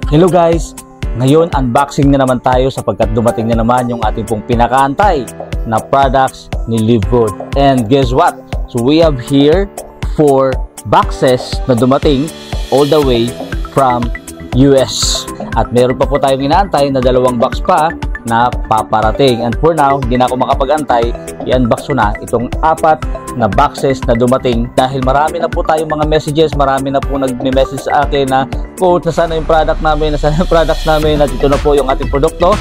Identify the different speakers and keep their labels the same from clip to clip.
Speaker 1: Hello guys! Ngayon unboxing na naman tayo sapagkat dumating na naman yung ating pong pinakaantay na products ni Live Good. And guess what? So we have here 4 boxes na dumating all the way from US. At meron pa po tayong inaantay na 2 box pa na paparating. And for now, hindi na ako makapag-antay. I-unbox ko na itong 4 na boxes na dumating dahil marami na po tayong mga messages, marami na po nagme-message sa akin na quote, nasaan yung product namin, nasaan yung products namin, at ito na po yung ating produkto.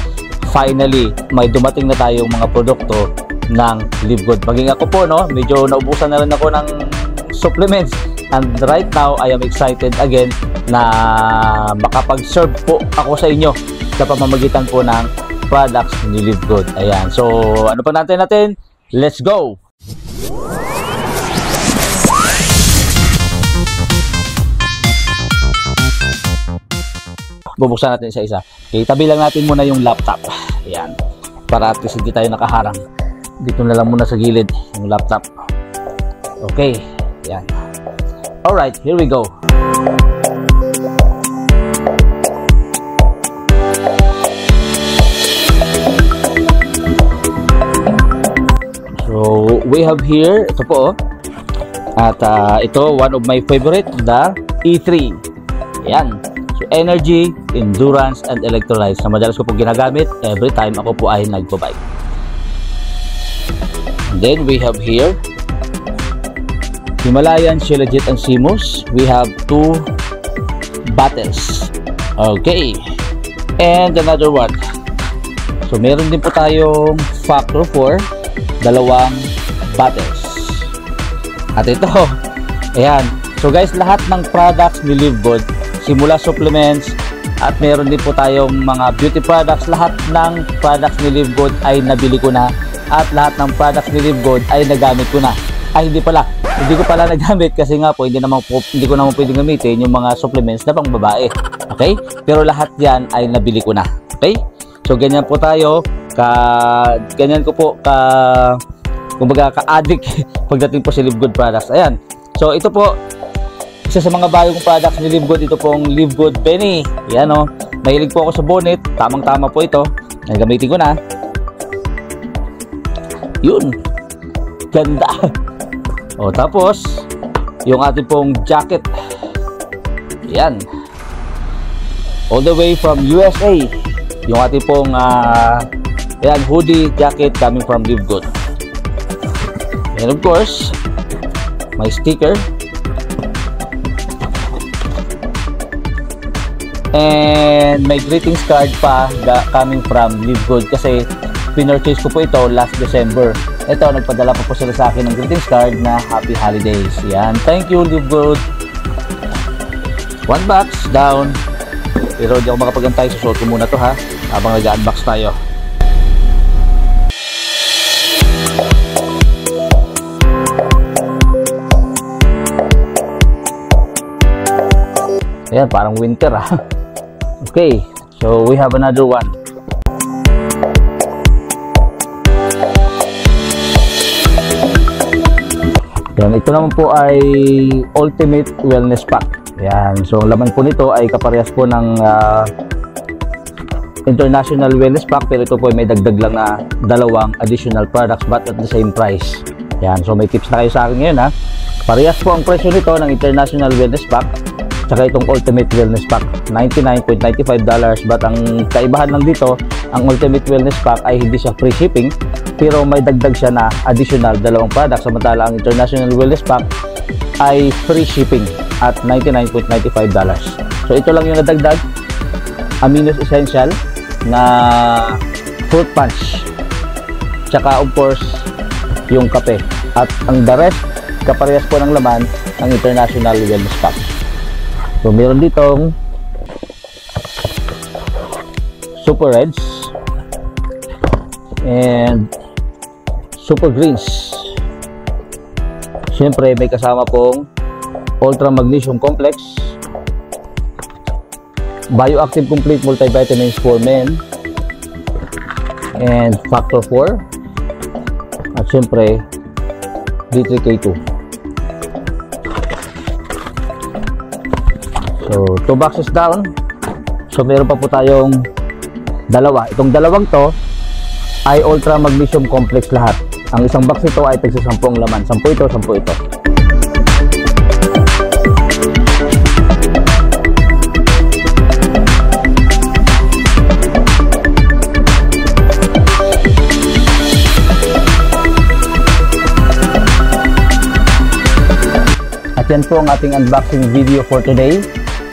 Speaker 1: Finally, may dumating na tayong mga produkto ng Live Good. Maging ako po, no, medyo naubusan na rin ako ng supplements. And right now, I am excited again na makapag-serve po ako sa inyo sa pamamagitan po ng products ni Live Good. Ayan. So, ano pa natin? Let's go! Bubuksan natin isa-isa. Okay, tabi lang natin muna yung laptop. Ayan. Para at least hindi tayo nakaharang. Dito na lang muna sa gilid yung laptop. Okay. Ayan. Alright, here we go. So, we have here, ito po, at ito, one of my favorite, the E3. Ayan. So, energy, endurance, and electrolytes na madalas ko po ginagamit every time ako po ay nagpo-bike. And then, we have here, Himalayan, Shilajit, and Simus. We have 2 bottles. Okay. And another one. So, meron din po tayong Factor 4. 2 bottles. At ito, ayan. So guys, lahat ng products ni Live Good, simula supplements, at meron din po tayong mga beauty products. Lahat ng products ni Live Good ay nabili ko na, at lahat ng products ni Live Good ay nagamit ko na. Ay, hindi ko pala nagamit kasi nga po hindi ko naman pwedeng gamitin yung mga supplements na pang babae. Okay? Pero lahat yan ay nabili ko na. Okay? So ganyan po tayo, ganyan ko po kumbaga ka-addict pagdating po sa Live Good products. Ayan. So ito po, isa sa mga bagong products ni Live Good, ito pong Live Good Penny. Ayan o. Mahilig po ako sa bonnet. Tamang-tama po ito. Nagamitin ko na. Yun. Ganda. O tapos, yung ating pong jacket. Ayan. All the way from USA. Yung ating pong ayan, hoodie, jacket coming from Live Good. And of course, my sticker. And my greetings card pa coming from Live Good kasi pinurchase ko po ito last December. Ito, nagpadala po sila sa akin ng greetings card na Happy Holidays. Yan. Thank you, Live Good. 1 box down. Pero hindi ako makapagantay. Susuot ko muna to ha habang nag-unbox tayo. Ayan, parang winter ah. Okay, so we have another one. Ayan, ito naman po ay Ultimate Wellness Pack. Ayan, so ang laman po nito ay kaparehas po ng International Wellness Pack, pero ito po ay may dagdag lang na 2 additional products but at the same price. Ayan, so may tips na kayo sa akin ngayon ha. Parehas po ang presyo nito ng International Wellness Pack tsaka itong Ultimate Wellness Pack, $99.95, but ang kaibahan lang dito, ang Ultimate Wellness Pack ay hindi siya free shipping, pero may dagdag siya na additional 2 products, samantala ang International Wellness Pack ay free shipping at $99.95. So ito lang yung nadagdag, Aminos Essential na fruit punch, tsaka of course yung kape, at ang the rest kaparehas po ng laman ng International Wellness Pack. So meron ditong Super Reds and Super Greens. Siyempre may kasama pong Ultra Magnesium Complex, Bioactive Complete Multivitamins for Men, and Factor 4, at siyempre D3K2. So 2 boxes down. So meron pa po tayong dalawa. Itong dalawang to ay Ultra Magnesium Complex lahat. Ang isang box ito ay tigsa 10 laman. 10 ito, 10 ito. At yan po ang ating unboxing video for today.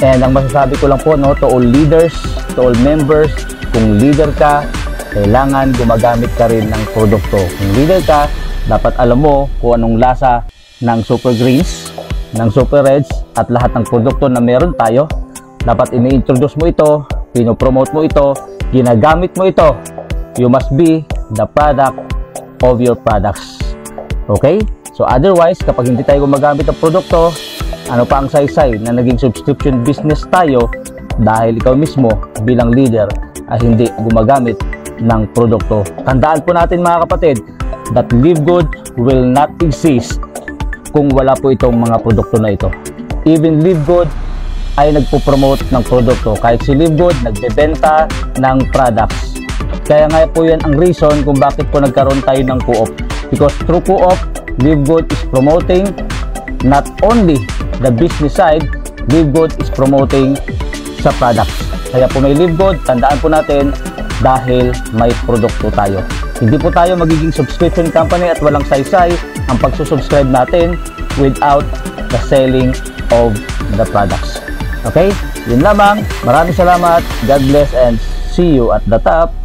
Speaker 1: And ang masasabi ko lang po, no, to all leaders, to all members, kung leader ka, kailangan gumagamit ka rin ng produkto. Kung leader ka, dapat alam mo kung anong lasa ng Super Greens, ng Super Reds, at lahat ng produkto na meron tayo. Dapat ini-introduce mo ito, pinopromote mo ito, ginagamit mo ito. You must be the product of your products. Okay? So otherwise, kapag hindi tayo gumagamit ng produkto, ano pa ang saysay na naging subscription business tayo dahil ikaw mismo bilang leader ay hindi gumagamit ng produkto. Tandaan po natin mga kapatid that Live Good will not exist kung wala po itong mga produkto na ito. Even Live Good ay nagpo-promote ng produkto. Kahit si Live Good nagbebenta ng products. Kaya nga po yan ang reason kung bakit po nagkaroon tayo ng co-op. Because through co-op, Live Good is promoting not only the business side, Live Good is promoting sa products. Kaya po may Live Good, tandaan po natin dahil may produkto tayo. Hindi po tayo magiging subscription company at walang saysay ang pagsusubscribe natin without the selling of the products. Okay? Yun lamang. Maraming salamat. God bless and see you at the top.